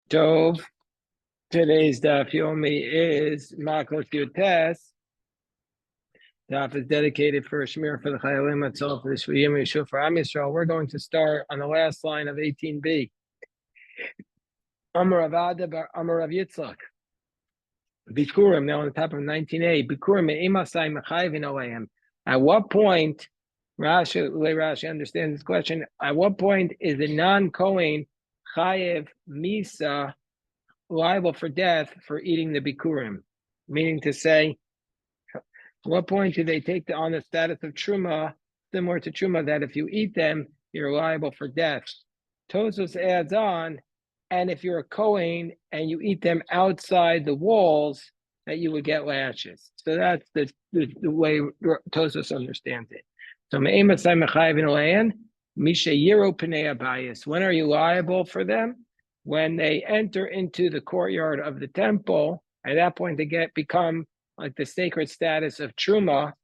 Tov. Today's daf yomi is Makkos Yutes. Daf is dedicated for Shmir for the Chayalim Atzol for the Shviyim Yishuv for Am Yisrael. We're going to start on the last line of 18b. Amar Avada bar Amar Rav Yitzchak. Bikurim, now on the top of 19a. Bikurim me'imasai mechayvin aleim. At what point, Rashi understands this question, at what point is a non-Kohen chayev misa liable for death for eating the bikurim? Meaning to say, at what point do they take on the status of truma, similar to truma, that if you eat them, you're liable for death? Tosfos adds on, and if you're a Kohen and you eat them outside the walls, that you would get lashes. So that's the way Tosfos understands it. So when are you liable for them? When they enter into the courtyard of the temple. At that point they become like the sacred status of truma,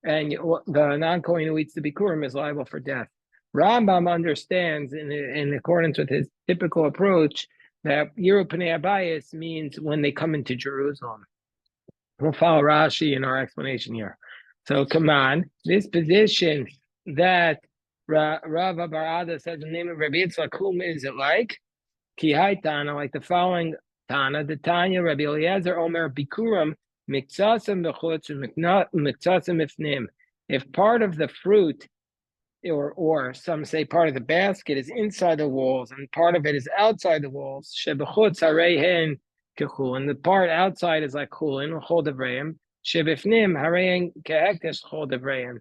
and the non-Kohen who eats the bikurim is liable for death. Rambam understands, in accordance with his typical approach, that Yiru Pnei Abayis means when they come into Jerusalem. We'll follow Rashi in our explanation here. So come on, this position that Rav Barada says the name of Rabbi Yitzchak, whom is it like? Ki hai Tana, like the following Tana, the Tanya Rabbi Eliezer Omer Bikuram Miktsasem Bechutz Miktsasem Ifnim. If part of the fruit, or some say part of the basket, is inside the walls and part of it is outside the walls, Shebechutz Harehen Kechul, and the part outside is like Chulin Chol Devreim, Shebifnim Harehen Kehektesh Chol Devreim.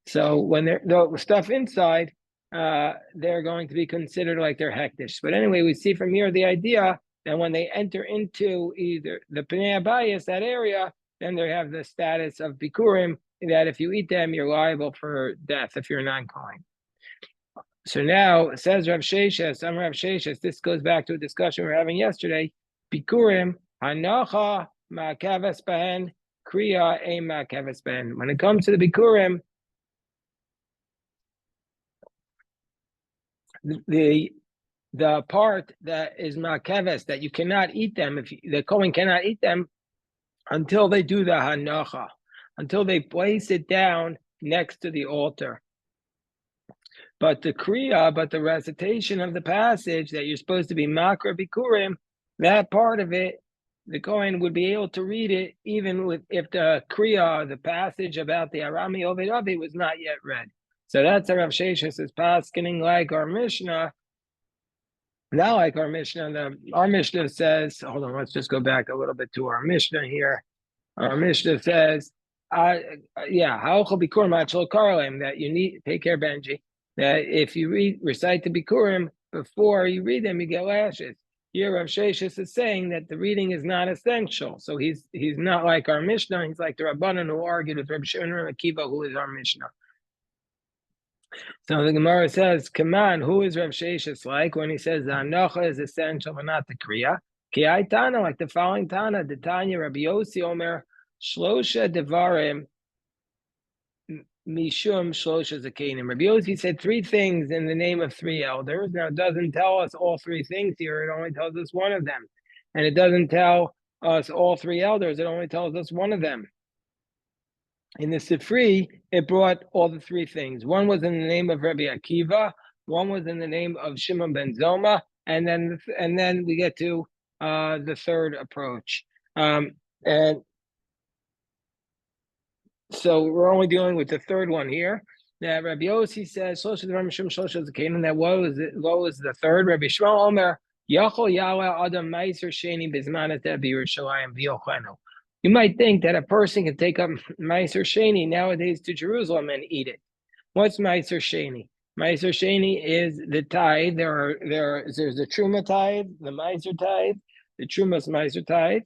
So when the stuff inside, they're going to be considered like they're hektish. But anyway, we see from here the idea that when they enter into either the Pnei Abayis, that area, then they have the status of Bikurim, that if you eat them, you're liable for death if you're non-Kohen. So now, says Rav Sheshes, Rav Sheshes, this goes back to a discussion we were having yesterday. Bikurim, hanacha ma'kaves behen, kriya ein ma'kaves behen. When it comes to the Bikurim, the part that is ma'kaves, that you cannot eat them, the Kohen cannot eat them until they do the hanacha, until they place it down next to the altar. But the kriya, the recitation of the passage that you're supposed to be makra bikurim, that part of it, the Kohen would be able to read it even if the kriya, the passage about the Arami Oved Avi, was not yet read. So that's Rav Sheshes is paskening like our Mishnah. Not like our Mishnah. Our Mishnah says, hold on, let's just go back a little bit to our Mishnah here. Our Mishnah says, that you need, take care, Benji, that if you recite the Bikurim before you read them, you get lashes. Here, Rav Sheshes is saying that the reading is not essential. So he's not like our Mishnah. He's like the Rabbanan who argued with Reb Shimon and Akiva, who is our Mishnah. So the Gemara says, come on, who is Rav Sheshes like when he says the Hanocha is essential but not the Kriya? Ki ai Tana, like the following Tana, the Tanya Rabbi Yossi Omer, Shlosha Devarim Mishum Shlosha Zakenim. Rabbi Yossi said three things in the name of three elders. Now, it doesn't tell us all three things here. It only tells us one of them. And it doesn't tell us all three elders. It only tells us one of them. In the Sifri, it brought all the three things. One was in the name of Rabbi Akiva. One was in the name of Shimon ben Zoma. And then we get to the third approach. And so we're only dealing with the third one here. That Rabbi Yossi says, that what was the third? Rabbi Shmuel Omer, Yachol Yahweh Adam Meiser Sheni Bizmanet Yerushalayim V'Yochenu. You might think that a person can take up Meiser Sheni nowadays to Jerusalem and eat it. What's Meiser Sheni? Meiser Sheni is the tithe. There's the Truma tithe, the Meiser tithe, the Truma's Meiser tithe.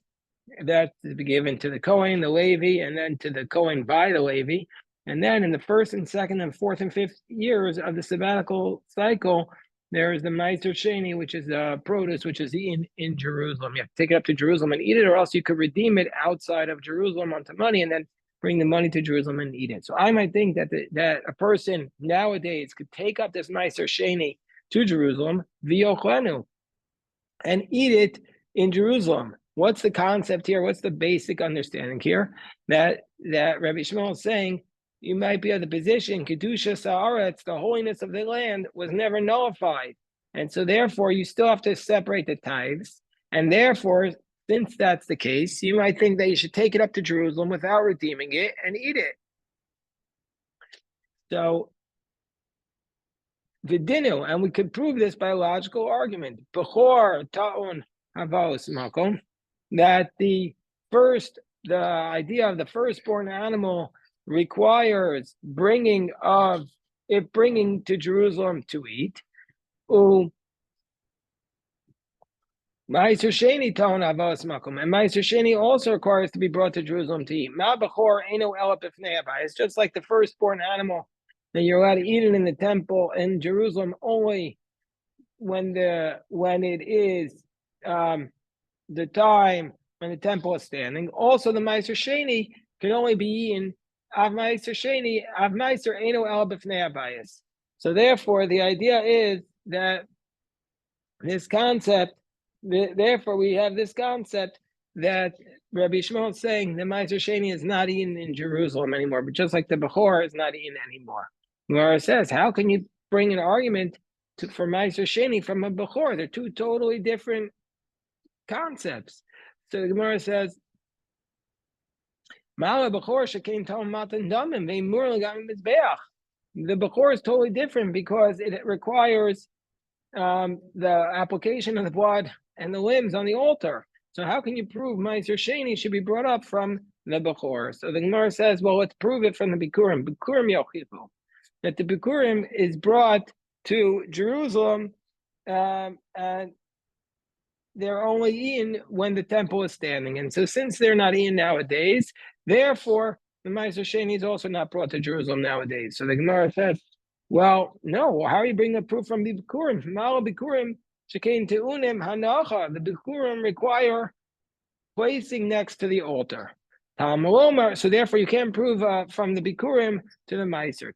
That's to be given to the Kohen, the Levi, and then to the Kohen by the Levi. And then in the first and second and fourth and fifth years of the sabbatical cycle, there is the Meiser Sheni, which is produce, which is eaten in Jerusalem. You have to take it up to Jerusalem and eat it, or else you could redeem it outside of Jerusalem onto money and then bring the money to Jerusalem and eat it. So I might think that that a person nowadays could take up this Meiser Sheni to Jerusalem, v'yochenu, and eat it in Jerusalem. What's the concept here? What's the basic understanding here? That Rabbi Shmuel is saying you might be of the position, Kedusha Sa'aretz, the holiness of the land, was never nullified. And so therefore you still have to separate the tithes. And therefore, since that's the case, you might think that you should take it up to Jerusalem without redeeming it and eat it. So Vidinu, and we could prove this by a logical argument. Bechor ta'un havos makom, that the idea of the firstborn animal requires bringing to Jerusalem to eat. Ma'aser Sheni ta'un havos makom, and Ma'aser Sheni also requires to be brought to Jerusalem to eat. Ma bechor eino ela b'fnei habayis. It's just like the firstborn animal that you're allowed to eat it in the temple in Jerusalem only when it is the time when the temple is standing. Also, the Ma'aser Sheni can only be eaten av Ma'aser Sheni av Ma'aser eino el b'fnei habayis. So therefore, the idea is that this concept. Therefore, we have this concept that Rabbi Shmuel is saying the Ma'aser Sheni is not eaten in Jerusalem anymore, but just like the Bechor is not eaten anymore. Gemara says, how can you bring an argument for Ma'aser Sheni from a Bechor? They're two totally different concepts. So the Gemara says, Ma'ala Bechor shekein tal matan damim ve'imur l'gam mizbeach. The Bechor is totally different because it requires the application of the blood and the limbs on the altar. So how can you prove Ma'aser Sheni should be brought up from the Bechor? So the Gemara says, well, let's prove it from the Bikurim. Bikurim yochivu, that the Bikurim is brought to Jerusalem, and they're only eaten when the temple is standing. And so since they're not eaten nowadays, therefore the Ma'aser Sheni is also not brought to Jerusalem nowadays. So the Gemara says, well, no, how are you bringing a proof from the Bikurim? Ma'ala Bikurim shekein te'unim hanacha. The Bikurim require placing next to the altar. So therefore, you can't prove from the Bikurim to the Ma'aser.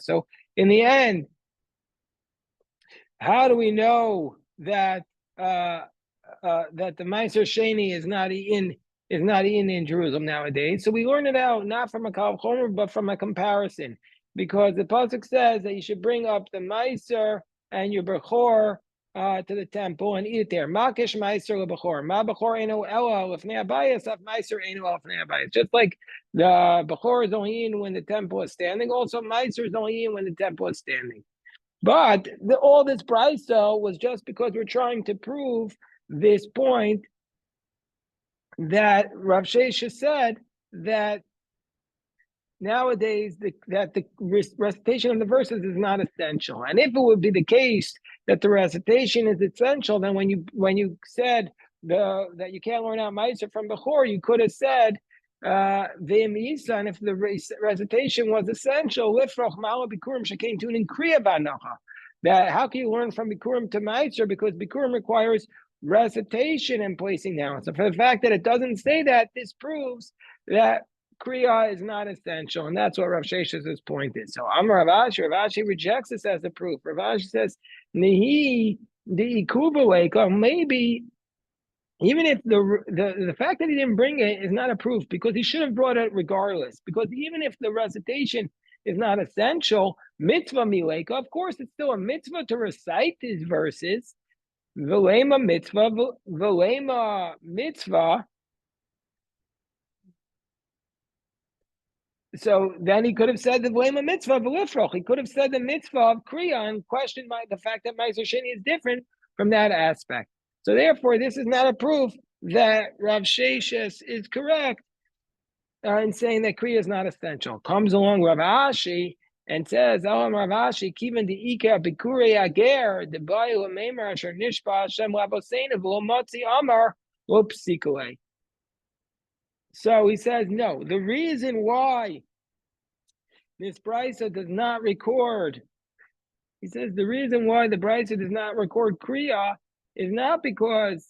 So in the end, how do we know that that the Ma'aser Sheni is not eaten in Jerusalem nowadays? So we learn it out not from a Kal Chomer, but from a comparison, because the pasuk says that you should bring up the Ma'aser and your Bechor to the temple and eat it there. Makish Ma'aser leBechor. Ma Bechor eino ela lefnei habayis, af Ma'aser eino ela lefnei habayis. Just like the Bechor is only eaten when the temple is standing, also Ma'aser is only eaten when the temple is standing. But all this brisa was just because we're trying to prove this point that Rav Shesha said that nowadays that the recitation of the verses is not essential. And if it would be the case that the recitation is essential, then when you said that you can't learn out Ma'aser from Bechor, you could have said V'im Isa, and if the recitation was essential, Lifroch Ma'ala Bikurim Shekein Tunin Kriya Ba'nacha. That how can you learn from Bikurim to Ma'aser? Because Bikurim requires recitation and placing down. So for the fact that it doesn't say that, this proves that Kriya is not essential, and that's what Rav Shesha's point is. So Amar Rav Ashi rejects this as a proof. Rav Ashi says, Nihi the Ikuba, maybe even if the fact that he didn't bring it is not a proof, because he should have brought it regardless. Because even if the recitation is not essential, mitzvah mileka, of course, it's still a mitzvah to recite these verses. Velema mitzvah. So then he could have said the velema mitzvah v'lifroch. He could have said the mitzvah of kriya and questioned the fact that Ma'aser Sheni is different from that aspect. So therefore, this is not a proof that Rav Sheshes is correct in saying that Kriya is not essential. Comes along Rav Ashi and says, Rav Ashi, kivan the Ika Bikurei Ager, the Bayu Meimer Asher Nishba Hashem Laboseinu V'Lomotzi Amar Lopsikule. So he says, no, the reason why this brisa does not record, he says the reason why the brisa does not record Kriya is not because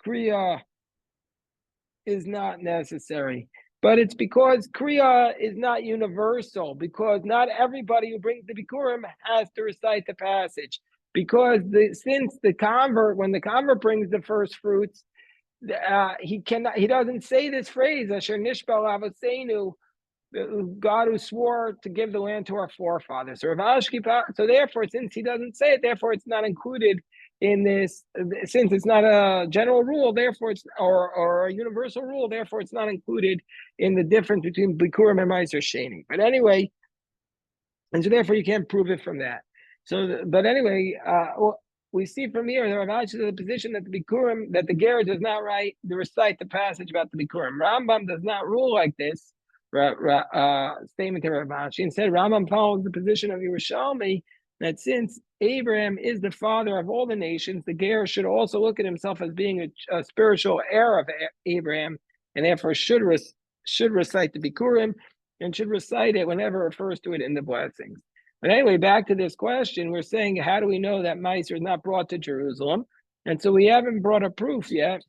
Kriya is not necessary, but it's because Kriya is not universal, because not everybody who brings the Bikurim has to recite the passage. because since the convert, when the convert brings the first fruits, he doesn't say this phrase, Asher Nishbal Avoseinu, God who swore to give the land to our forefathers. So therefore, since he doesn't say it, therefore it's not included in this. Since it's not a general rule, therefore it's or a universal rule, therefore it's not included in the difference between Bikurim and Meiser Sheni. But anyway, and so therefore you can't prove it from that. So, but anyway, we see from here the Rav is in the position that the Bikurim, that the Ger does not recite the passage about the Bikurim. Rambam does not rule like this. Statement to Rav Ashi. Instead, Rambam follows the position of Yerushalmi that since Abraham is the father of all the nations, the Ger should also look at himself as being a spiritual heir of Abraham, and therefore should recite the Bikurim and should recite it whenever it refers to it in the blessings. But anyway, back to this question, we're saying, how do we know that Meiser is not brought to Jerusalem? And so we haven't brought a proof yet.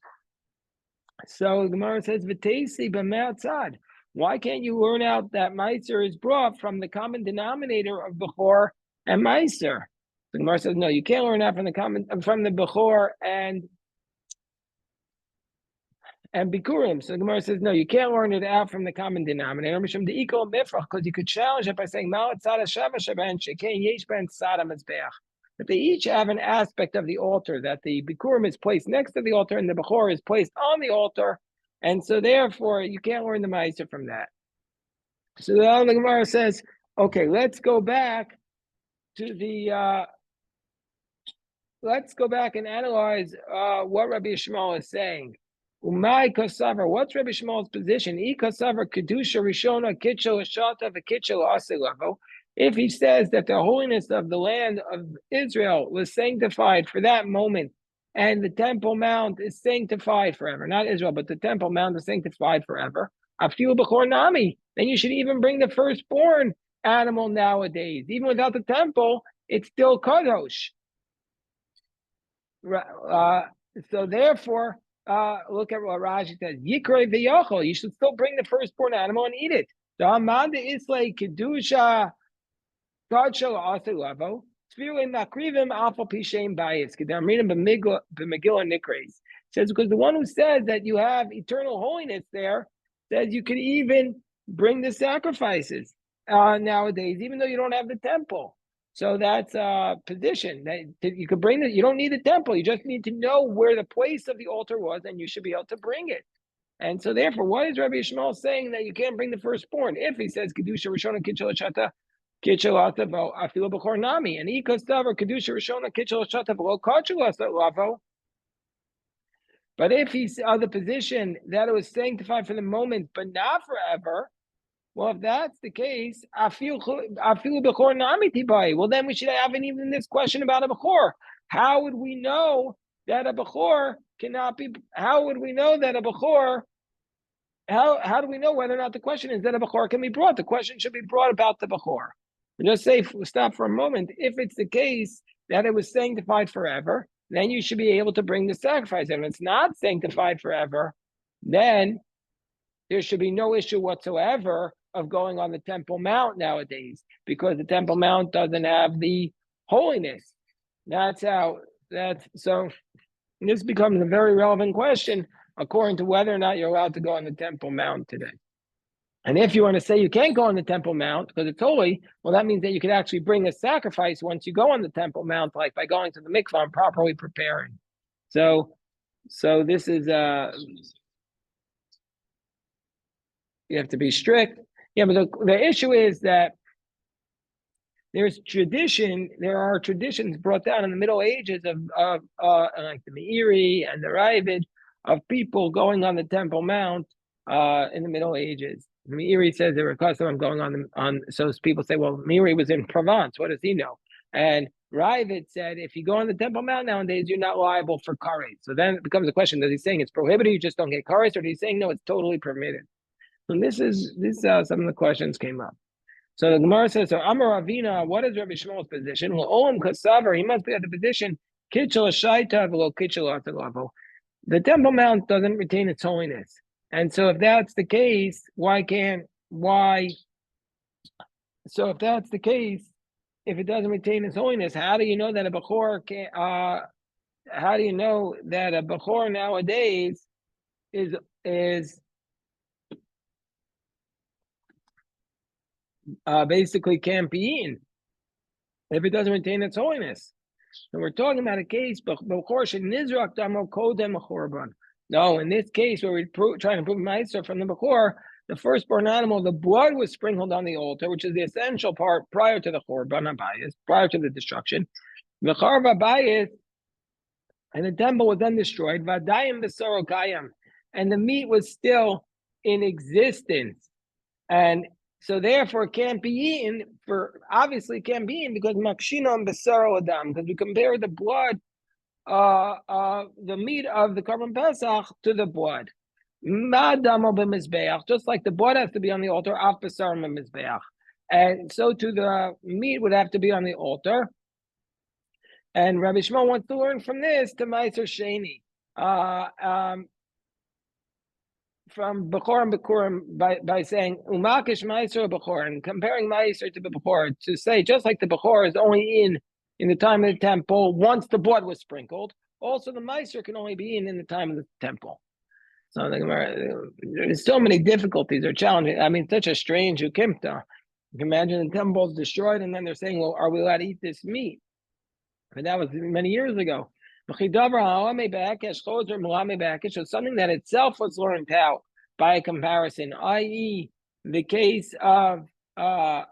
So the Gemara says, "V'teisi b'me'atzad." Why can't you learn out that Meiser is brought from the common denominator of Bechor and Meiser? The Gemara says, no, you can't learn out from the Bechor and Bikurim. So the Gemara says, no, you can't learn it out from the common denominator, because you could challenge it by saying, that they each have an aspect of the altar, that the Bikurim is placed next to the altar and the Bechor is placed on the altar. And so therefore, you can't learn the Meiser from that. So the Gemara says, okay, let's go back to let's go back and analyze what Rabbi Yishmael is saying. Umay Kosavar, what's Rabbi Yishmael's position? Kosavar Kedusha Rishona Kitchel Shata V'Kitchel Asilavo. If he says that the holiness of the land of Israel was sanctified for that moment, and the Temple Mount is sanctified forever, not Israel, but the Temple Mount is sanctified forever, Afilu B'chor Nami, then you should even bring the firstborn animal nowadays. Even without the temple, it's still Kadosh. So therefore, look at what Rashi says. Yikrei v'yochel. You should still bring the firstborn animal and eat it. The Hamada is like kedusha, gadshel asilavo. Tzvirei makrivim alpha pishem bayis. Kedamrinim b'Megillah nikreis. Says because the one who says that you have eternal holiness there says you could even bring the sacrifices nowadays, even though you don't have the temple. So that's a position that you could bring it. You don't need the temple. You just need to know where the place of the altar was, and you should be able to bring it. And so therefore, why is Rabbi Yishmael saying that you can't bring the firstborn? If he says Kedusha Rishona Kitchel Shata Kitchel Atavo Afilu B'chor Nami, and Ikostav or Kedusha Rishona Kitchel Shata V'lo Kachel Lavo. But if he's of the position that it was sanctified for the moment, but not forever, well, if that's the case, afilu b'chor nami tibai. Well, then we should have even this question about a b'chor. How would we know that a b'chor cannot be? How would we know that a b'chor? How do we know whether or not the question is that a b'chor can be brought? The question should be brought about the b'chor. Just say, stop for a moment. If it's the case that it was sanctified forever, then you should be able to bring the sacrifice. And if it's not sanctified forever, then there should be no issue whatsoever of going on the Temple Mount nowadays, because the Temple Mount doesn't have the holiness. So this becomes a very relevant question according to whether or not you're allowed to go on the Temple Mount today. And if you want to say you can't go on the Temple Mount because it's holy, well, that means that you could actually bring a sacrifice once you go on the Temple Mount, like by going to the mikvah and properly preparing. So this is you have to be strict. Yeah, but the issue is that there are traditions brought down in the Middle Ages of like the Meiri and the Ravid of people going on the Temple Mount in the Middle Ages. The Meiri says they were accustomed going on. So people say, well, Meiri was in Provence. What does he know? And Ravid said, if you go on the Temple Mount nowadays, you're not liable for kares. So then it becomes a question: does he saying it's prohibited? You just don't get kares, or is he saying no, it's totally permitted? And this some of the questions came up. So the Gemara says, so Amar Ravina, what is Rabbi Shmuel's position? Well, Olam Kasavar, he must be at the position Kitchel Shaita v'lo Kitchel Atalavo. The Temple Mount doesn't retain its holiness, and so if that's the case, So if that's the case, if it doesn't retain its holiness? How do you know that a bechor can? How do you know that a bechor nowadays is basically can't be eaten if it doesn't retain its holiness? So we're talking about a case, no, in this case where we're trying to prove Meiser from the Bechor, the firstborn animal, the blood was sprinkled on the altar, which is the essential part prior to the Chorban Abayis, prior to the destruction. The Chorban Abayis, and the temple was then destroyed, Vadayim Besorokayam, and the meat was still in existence. And so therefore it can't be eaten, obviously it can't be eaten because Makshinon Besaro Adam, because we compare the blood, the meat of the Korban Pesach to the blood. Just like the blood has to be on the altar, af Besar Mizbeach. And so too the meat would have to be on the altar. And Rabbi Shmuel wants to learn from this to Meiser Sheni. From Bechor and Bekurim by saying Umakish Meiser Bechor and comparing Meiser to the Bechor to say just like the Bechor is only in the time of the temple once the blood was sprinkled, also the Meiser can only be in the time of the temple. So there's so many difficulties or challenges. I mean, such a strange ukimta. You can imagine the temple is destroyed, and then they're saying, "Well, are we allowed to eat this meat?" But that was many years ago. So something that itself was learned out by a comparison, i.e., the case of the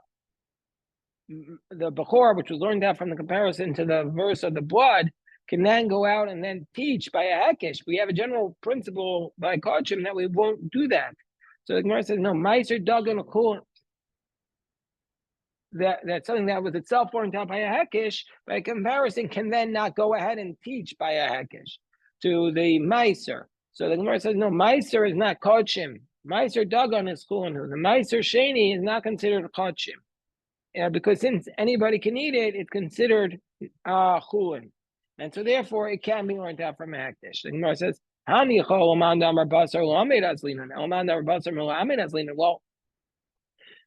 Bechor, which was learned out from the comparison to the verse of the blood, can then go out and then teach by a hekesh. We have a general principle by Kachim that we won't do that. So the Gemara says, no, Meiser Dagan Chul, that's something that was itself learned out by a hekesh, by comparison, can then not go ahead and teach by a hekesh to the Meiser. So the Gemara says, no, Meiser is not Kachim. Meiser Dagan is Chulanu. The Meiser Sheni is not considered Kachim. Because since anybody can eat it, it's considered Chulin. And so therefore it can be learned out from a hektish. The Gemara says, well,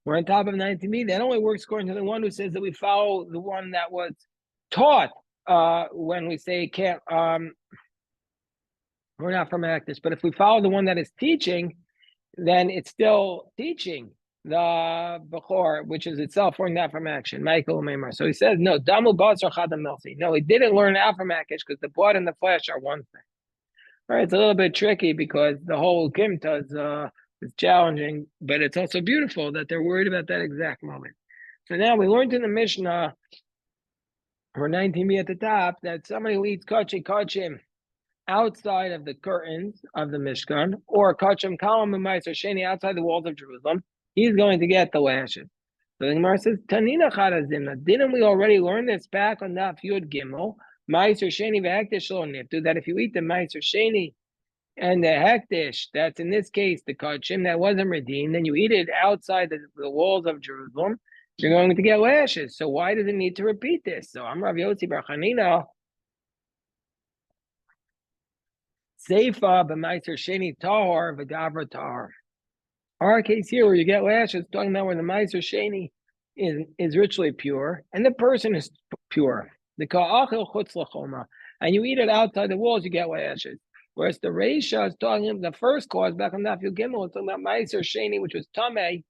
we're on top of 19b. That only works according to the one who says that we follow the one that was taught when we say can't we're not from a hektish. But if we follow the one that is teaching, then it's still teaching the Bechor, which is itself learned out from action. Michael Maimar. So he says, no, Damu Basar Chadam Melsi. No, he didn't learn out from Akish because the blood and the flesh are one thing. All right, it's a little bit tricky because the whole Kimta is challenging, but it's also beautiful that they're worried about that exact moment. So now we learned in the Mishnah, or 19b at the top, that somebody who eats kachim outside of the curtains of the Mishkan, or kachim kalam and meiser sheni outside the walls of Jerusalem, he's going to get the lashes. So the Gemara says, Tanina Charazimna, didn't we already learn this back on Daf Yud Gimel? Meiser Sheni v'hektish lo niftu, that if you eat the Meiser Sheni and the hektish, that's in this case the kachim that wasn't redeemed, then you eat it outside the walls of Jerusalem, you're going to get lashes. So why does it need to repeat this? So I'm Rav Yossi Bar Chanina. Seifa b'Meiser Sheni tahor v'gavra tahor. Our case here, where you get lashes, talking about where the Meiser Sheni is ritually pure, and the person is pure. The ka'achil chutz l'choma, and you eat it outside the walls, you get lashes. Whereas the Reisha is talking about the first cause back on Daf Yud Gimel, it's talking about Meiser Sheni, which was tamei.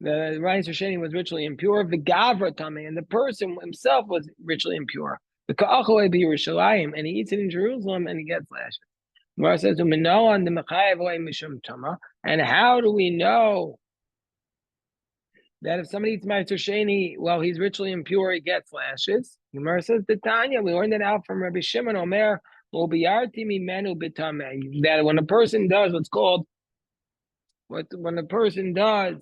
The Meiser Sheni was ritually impure. The gavra tamei, and the person himself was ritually impure. The ka'achil be Yerushalayim, and he eats it in Jerusalem, and he gets lashes. Where it says, and how do we know that if somebody eats Meiser Sheni, well, he's ritually impure, he gets lashes? Gemara says, Tanya, we learned it out from Rabbi Shimon Omer, that when a person does what's called, when a person does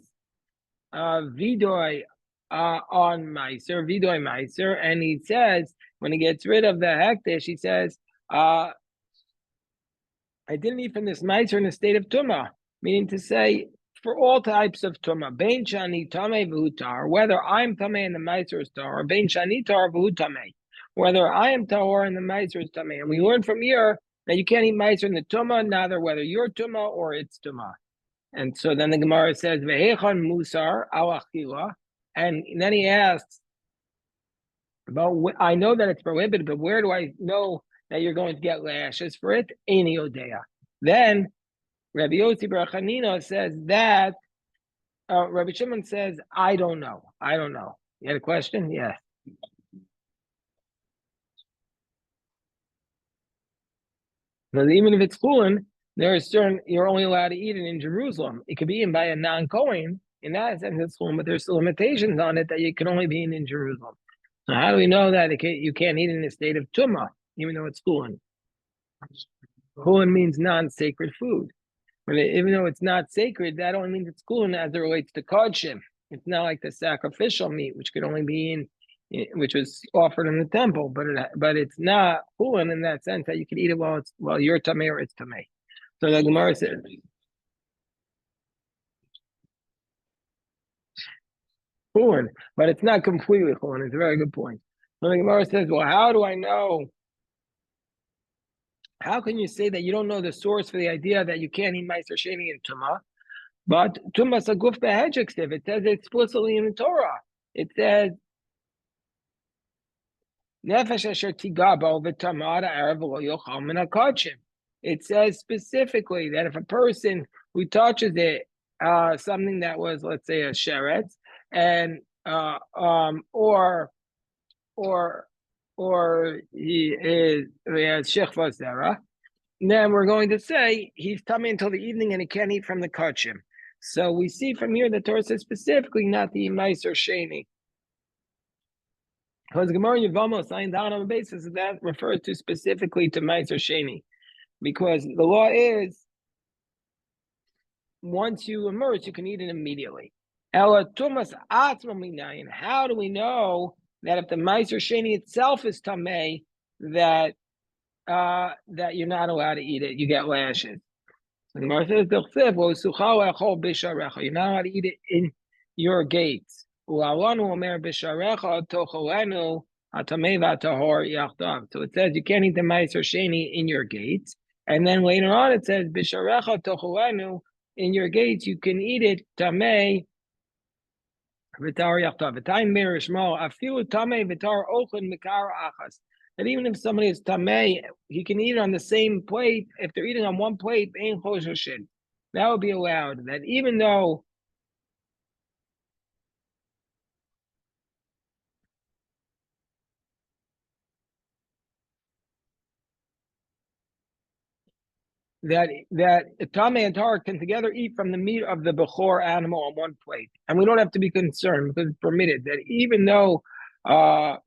vidoy on Meiser, and he says, when he gets rid of the hektish, he says, I didn't eat from this Meiser in a state of Tumah, meaning to say, for all types of Tumah, Bein Shani Tamei V'Hutar, whether I'm Tamei and the Meiser is Tar, or Bein Shani Tar V'Hu Tamei, whether I am Tahor and the Meiser is Tamei. And we learn from here that you can't eat Meiser in the Tumah, neither whether you're Tumah or it's Tumah. And so then the Gemara says, Ve'echon Musar Al Achila, and then he asks, But I know that it's prohibited, but where do I know that you're going to get lashes for it? Any odea. Then Rabbi Yossi Bar Chanina says that Rabbi Shimon says, I don't know. I don't know. You had a question? Yes. Because even if it's chulin, there is certain you're only allowed to eat it in Jerusalem. It could be eaten by a non-Kohen. In that sense, it's chulin, but there's limitations on it that you can only be eaten in Jerusalem. So how do we know that you can't eat it in the state of tumah, even though it's chulin? Chulin means non-sacred food. But even though it's not sacred, that only means it's chulin as it relates to kodshim. It's not like the sacrificial meat, which could only be which was offered in the temple, but it's not chulin in that sense that you can eat it while you're tamei or it's tamei. So the Gemara says, chulin, but it's not completely chulin. It's a very good point. So the Gemara says, well, how do I know? How can you say that you don't know the source for the idea that you can't eat meiser sheni and tumah? But tumas aguf behedjiktiv, it says explicitly in the Torah. It says nefesh asher tigabo v'tamada erev lo yochal min hakachim. It says specifically that if a person who touches it, something that was, let's say, a sheretz, and or he has shechva zera, then we're going to say he's tummy until the evening and he can't eat from the kachim. So we see from here the Torah says specifically not the meiser sheni. Because Gemara Yevamos signed down on the basis of that refers to specifically to meiser sheni, because the law is once you immerse, you can eat it immediately. Ela tumas atzma minayin. How do we know that if the meiser sheni itself is tamei, that you're not allowed to eat it? You get lashes. The Gemara says, you're not allowed to eat it in your gates. So it says you can't eat the meiser sheni in your gates. And then later on it says, in your gates you can eat it tamei that even if somebody is tamei, he can eat it on the same plate. If they're eating on one plate, that would be allowed. That even though that tamei and tar can together eat from the meat of the bechor animal on one plate, and we don't have to be concerned because it's permitted. That even though a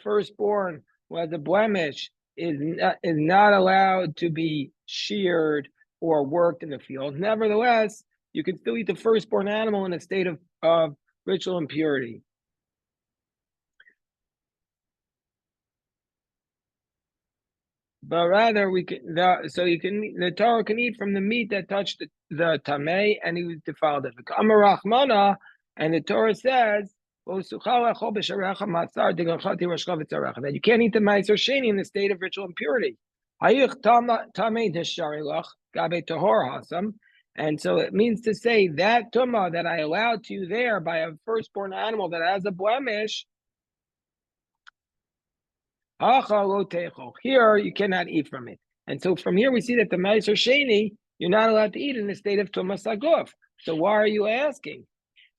firstborn who has a blemish is not allowed to be sheared or worked in the field, nevertheless, you can still eat the firstborn animal in a state of ritual impurity. But rather, the Torah can eat from the meat that touched the tamei, and he was defiled. And the Torah says that you can't eat the meiser sheni in the state of ritual impurity. And so it means to say that tumah that I allowed to you there by a firstborn animal that has a blemish, here you cannot eat from it. And so from here we see that the meiser sheni you're not allowed to eat in the state of tumas aguf. So why are you asking?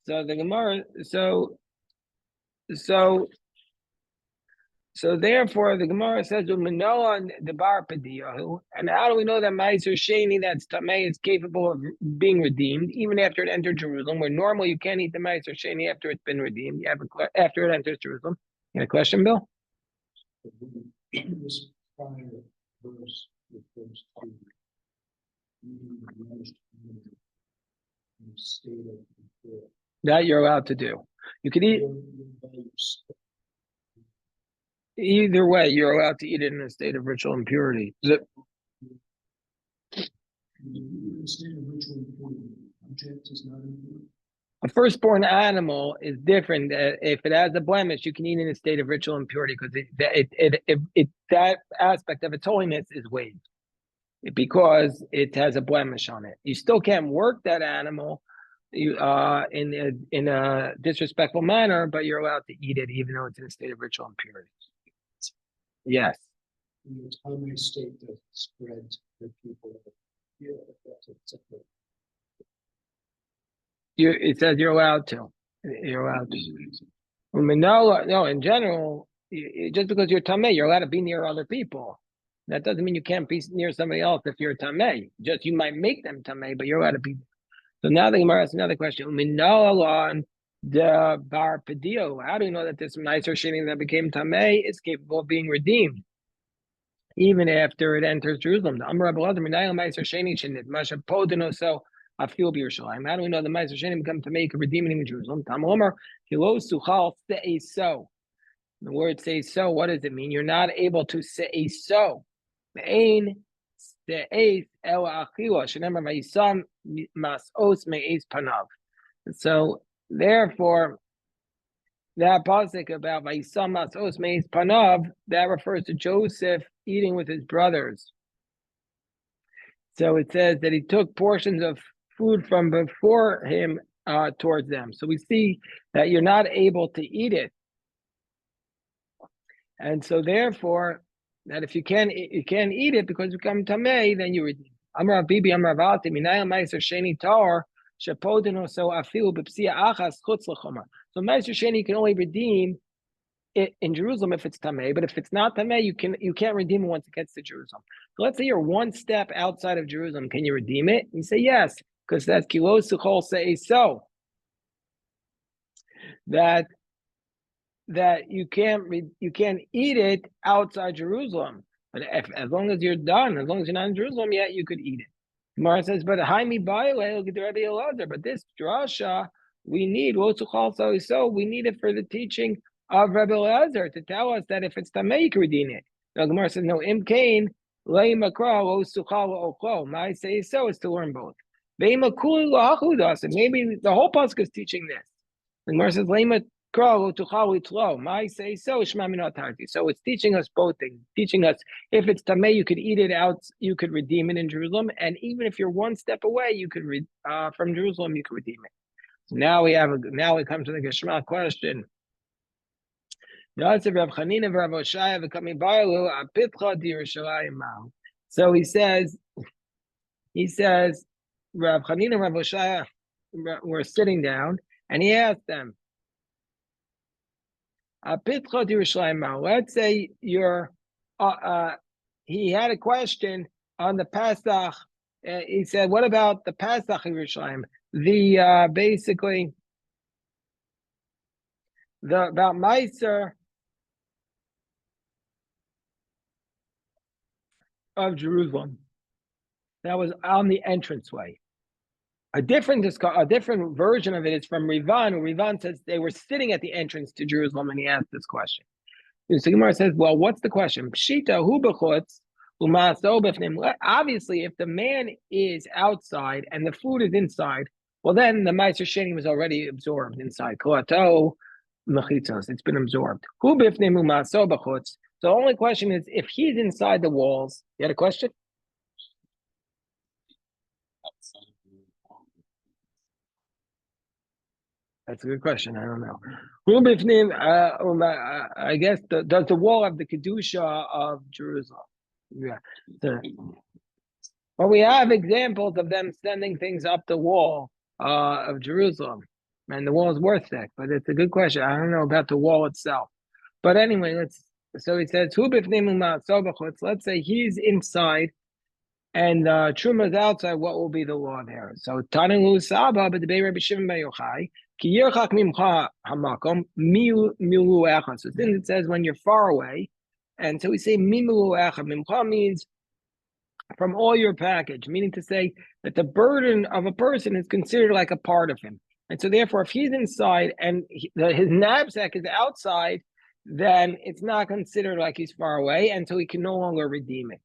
So the Gemara, so therefore the Gemara says the bar pediyahu. And how do we know that meiser sheni that's tamei is capable of being redeemed even after it entered Jerusalem? Where normally you can't eat the meiser sheni after it's been redeemed. After it enters Jerusalem. You got a question, Bill? This prior verse refers to the state of the that you're allowed to do. You can eat either way. You're allowed to eat it in a state of ritual impurity. in the state of ritual impurity, object is not impure. A firstborn animal is different. If it has a blemish, you can eat in a state of ritual impurity because that aspect of its holiness is waived because it has a blemish on it. You still can't work that animal, you in a disrespectful manner, but you're allowed to eat it even though it's in a state of ritual impurity. Yes. In the Tame state that spread to people. Yeah, that's it. It says you're allowed to. You're allowed to. No, in general, just because you're tamei, you're allowed to be near other people. That doesn't mean you can't be near somebody else if you're tamei. Just you might make them tamei, but you're allowed to be. So now the Gemara asks another question. Uminalon the bar pedio. How do you know that this nicer shading that became tamei is capable of being redeemed, even after it enters Jerusalem? The Amar Abelazar Minayel Meiser Sheni Shinit Masha Podino. So I feel Yerushalayim. How do we know the Meiser Sheni become tamei could redeem it in Jerusalem? Tam Omer Kilo Suchal Se'eso. The word say so, what does it mean? You're not able to say so. So therefore, that pasuk about Vayisam Masos Meis Panav, that refers to Joseph eating with his brothers. So it says that he took portions of food from before him towards them. So we see that you're not able to eat it. And so therefore, that if you can't eat it because you become tamei, then you redeem. Amar Bibi Amar Valti Minayel Meiser Sheni Tar Shapodino So Afilu B'Psia Achas Chutz L'Chomer. So Meiser Sheni can only redeem it in Jerusalem if it's tamei, but if it's not tamei, you can't redeem it once it gets to Jerusalem. So let's say you're one step outside of Jerusalem, can you redeem it? You say yes, because that's Kilo Suchol Say So. That you can't eat it outside Jerusalem, but as long as you're done, as long as you're not in Jerusalem yet, you could eat it. Gemara says, but but this drasha we need so we need it for the teaching of Rebbe Elazar to tell us that if it's tamei, you can redeem it. Now Gemara says, no, imkain lei makra lo suchal ochlo. My say so is to learn both. Maybe the whole pasuk is teaching this. The Gemara says, my say so. So it's teaching us both things. Teaching us if it's tamei, you could eat it out, you could redeem it in Jerusalem, and even if you're one step away, you could from Jerusalem, you could redeem it. So now we come to the Geshma question. So he says, Rav Chanina and Rav Oshaya were sitting down, and he asked them, let's say he had a question on the Pesach. He said, what about the Pesach of Yerushalayim? Basically, about Meiser of Jerusalem. That was on the entranceway. A different version of it is from Rivan. Rivan says they were sitting at the entrance to Jerusalem, and he asked this question. So Gemara says, well, what's the question? Pshita hu b'chutz u'ma'aso b'fnim. Obviously, if the man is outside and the food is inside, well, then the Meiser Sheni was already absorbed inside. Koato mechitzos, it's been absorbed. Hu b'fnim u'ma'aso b'chutz. So the only question is, if he's inside the walls, you had a question? That's a good question. I don't know. I guess does the wall have the kedusha of Jerusalem? Yeah. Well, we have examples of them sending things up the wall of Jerusalem, and the wall is worth that. But it's a good question. I don't know about the wall itself. But anyway, so he says, let's say he's inside and Truma is outside, what will be the law there? So Tanu Saba, but the Rabbi Shimon Bar Yochai, Ki Yirchak Mimcha Hamakom Milu Echa. So then it says when you're far away, and so we say Milu Echa. Mimcha means from all your package, meaning to say that the burden of a person is considered like a part of him. And so therefore, if he's inside and his knapsack is outside, then it's not considered like he's far away, and so he can no longer redeem it.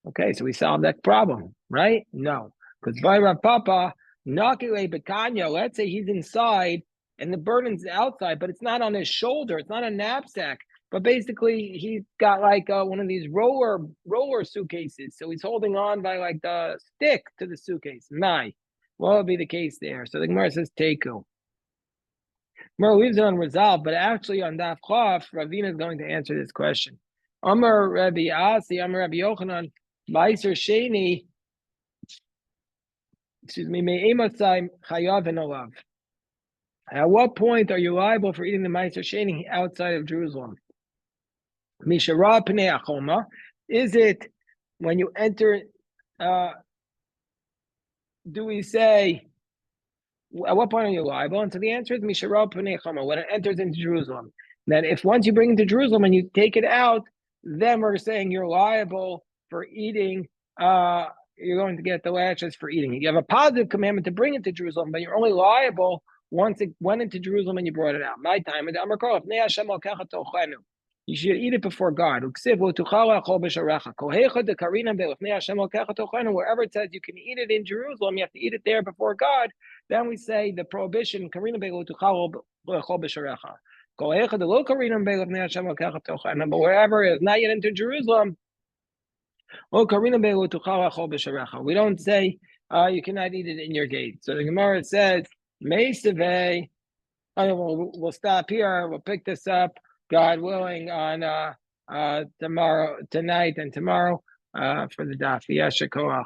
Okay, so we solved that problem, right? No, because by Rav Papa, Nakile Bekanya, let's say he's inside and the burden's outside, but it's not on his shoulder, it's not a knapsack, but basically he's got like one of these roller suitcases, so he's holding on by like the stick to the suitcase. Mai, What would be the case there? So the Gemara says Teku. Gemara leaves it unresolved, but actually on Daf Chof, Ravina is going to answer this question. Amar Rabbi Asi, Amar Rabbi Yochanan, Meiser Sheni, excuse me, Me'ematzai Chayav and Olav. At what point are you liable for eating the Meiser Sheni outside of Jerusalem? Mishara Pnei Achoma, is it when you enter, do we say, at what point are you liable? And so the answer is Mishara Pnei Achoma, when it enters into Jerusalem. That if once you bring it to Jerusalem and you take it out, then we're saying you're liable for eating, you're going to get the lashes for eating it. You have a positive commandment to bring it to Jerusalem, but you're only liable once it went into Jerusalem and you brought it out. My time, you should eat it before God. Wherever it says you can eat it in Jerusalem, you have to eat it there before God. Then we say the prohibition, but wherever it is not yet into Jerusalem, we don't say you cannot eat it in your gate. So the Gemara says, we'll stop here. We'll pick this up, God willing, on tonight and tomorrow for the daf. Yasher koach.